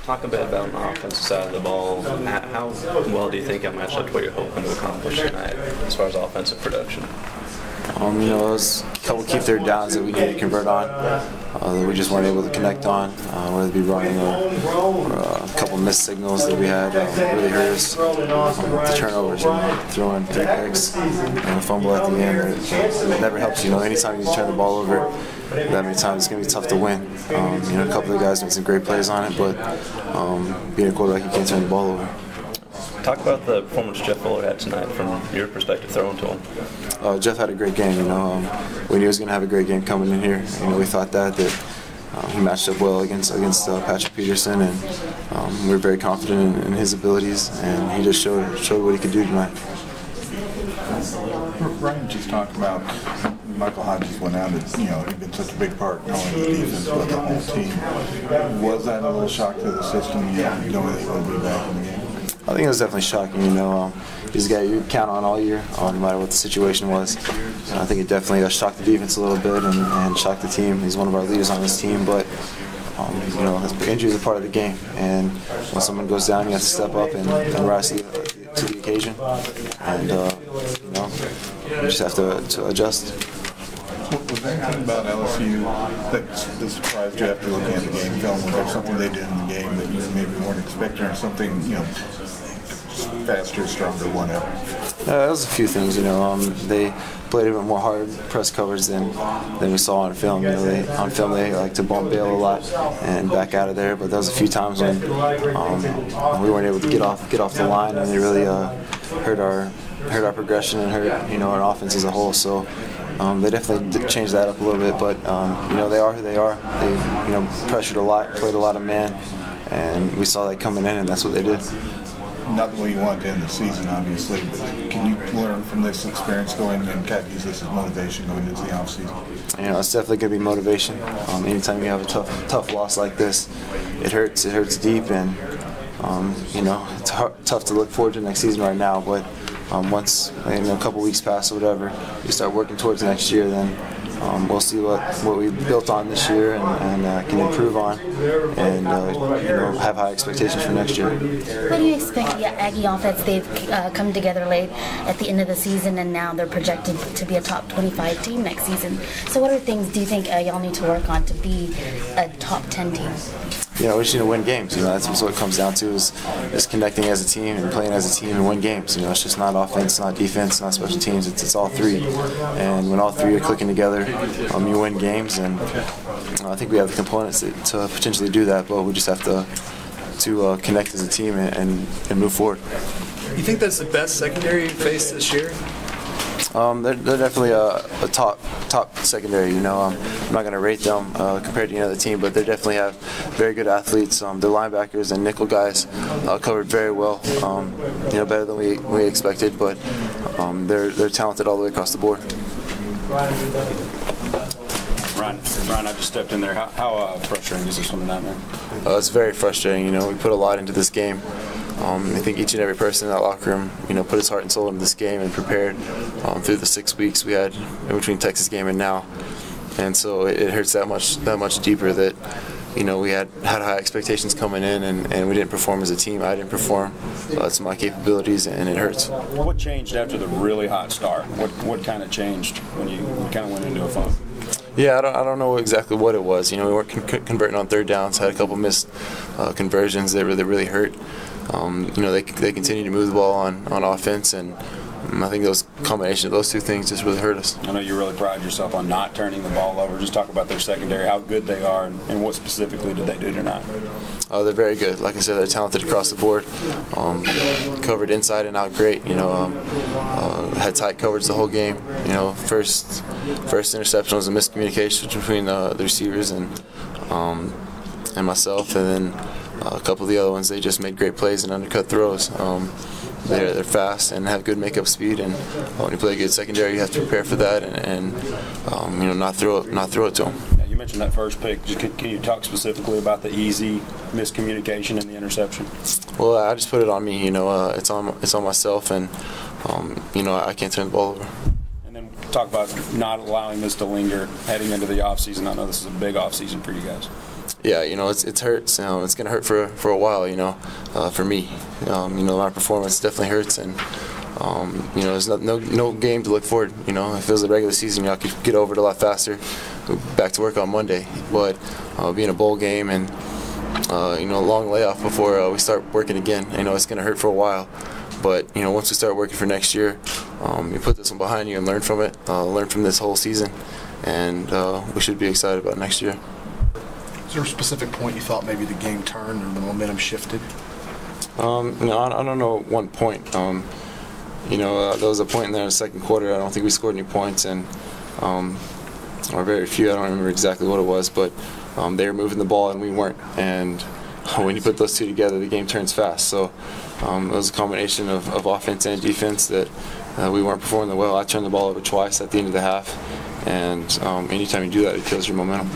talk a bit about on the offensive side of the ball. How well do you think it matched up to what you're hoping to accomplish tonight as far as offensive production? It was a couple key third downs that we needed to convert on that we just weren't able to connect on, whether it be running or a couple missed signals that we had really hurt us. The turnovers, throwing 3 picks and a fumble at the end, it never helps. Anytime you turn the ball over that many times, it's going to be tough to win. A couple of guys made some great plays on it, but being a quarterback, you can't turn the ball over. Talk about the performance Jeff Fuller had tonight from your perspective, throwing to him. Jeff had a great game. We knew he was going to have a great game coming in here. We thought that he matched up well against Patrick Peterson, and we were very confident in his abilities, and he just showed what he could do tonight. Ryan just talked about Michael Hodges went out and he'd been such a big part not only the defense but the whole team. Was that a little shock to the system? Knowing that he would be back in the game. I think it was definitely shocking. He's a guy you count on all year, no matter what the situation was. I think it definitely shocked the defense a little bit and shocked the team. He's one of our leaders on this team, but injury is a part of the game, and when someone goes down, you have to step up and rise to the occasion, and you just have to adjust. Was there anything about LSU that surprised you after looking at the game film? Was there something they did in the game that you maybe weren't expecting, or something faster, stronger, whatever? There was a few things. They played a bit more hard press coverage than we saw on film. On film they like to bump bail a lot and back out of there, but there was a few times when we weren't able to get off the line, and they really hurt our progression and hurt our offense as a whole. So. They definitely did change that up a little bit, but they are who they are. They pressured a lot, played a lot of man, and we saw that coming in, and that's what they did. Not the way you want to end the season, obviously, but can you learn from this experience going and kind of use this as motivation going into the offseason? It's definitely going to be motivation. Anytime you have a tough loss like this, it hurts. It hurts deep, and it's tough to look forward to next season right now, but. Once a couple weeks pass or whatever, you start working towards next year, then we'll see what we built on this year and can improve on, and have high expectations for next year. What do you expect the Aggie offense? They've come together late at the end of the season, and now they're projected to be a top 25 team next season. So what things do you think y'all need to work on to be a top 10 team? We just need to win games. That's what it comes down to is connecting as a team and playing as a team and win games. It's just not offense, not defense, not special teams. It's all three. And when all three are clicking together, you win games. And I think we have the components to potentially do that, but we just have to connect as a team and move forward. You think that's the best secondary you faced this year? They're definitely a top secondary. I'm not going to rate them compared to the team, but they definitely have very good athletes. The linebackers and nickel guys covered very well. Better than we expected, but they're talented all the way across the board. Ryan, I just stepped in there. How frustrating is this one tonight, man? It's very frustrating. We put a lot into this game. I think each and every person in that locker room, put his heart and soul into this game and prepared through the 6 weeks we had in between Texas game and now, and so it hurts that much deeper that we had high expectations coming in and we didn't perform as a team. I didn't perform to my capabilities, and it hurts. What changed after the really hot start? What kind of changed when you kind of went into a funk? Yeah, I don't know exactly what it was. We weren't converting on third downs. Had a couple missed conversions that really hurt. They continue to move the ball on offense, and I think those combination of those two things just really hurt us. I know you really pride yourself on not turning the ball over. Just talk about their secondary, how good they are, and what specifically did they do tonight? They're very good. Like I said, they're talented across the board. Covered inside and out great. Had tight coverage the whole game. First interception was a miscommunication between the receivers and myself, and then a couple of the other ones, they just made great plays and undercut throws. They're fast and have good makeup speed, and when you play a good secondary, you have to prepare for that and not throw it to them. Yeah, you mentioned that first pick. Can you talk specifically about the easy miscommunication and the interception? Well, I just put it on me. It's on myself, and I can't turn the ball over. And then talk about not allowing this to linger heading into the offseason. I know this is a big offseason for you guys. Yeah, it hurts. It's going to hurt for a while, for me. My performance definitely hurts, and, there's no game to look forward. It feels like regular season, I could get over it a lot faster, back to work on Monday. But being a bowl game and, a long layoff before we start working again, it's going to hurt for a while. But, once we start working for next year, you put this one behind you and learn from it, learn from this whole season, and we should be excited about next year. Is there a specific point you thought maybe the game turned or the momentum shifted? No, I don't know one point. There was a point in there in the second quarter. I don't think we scored any points, and or very few. I don't remember exactly what it was, but they were moving the ball and we weren't. And when you put those two together, the game turns fast. So it was a combination of offense and defense that we weren't performing well. I turned the ball over twice at the end of the half, and anytime you do that, it kills your momentum.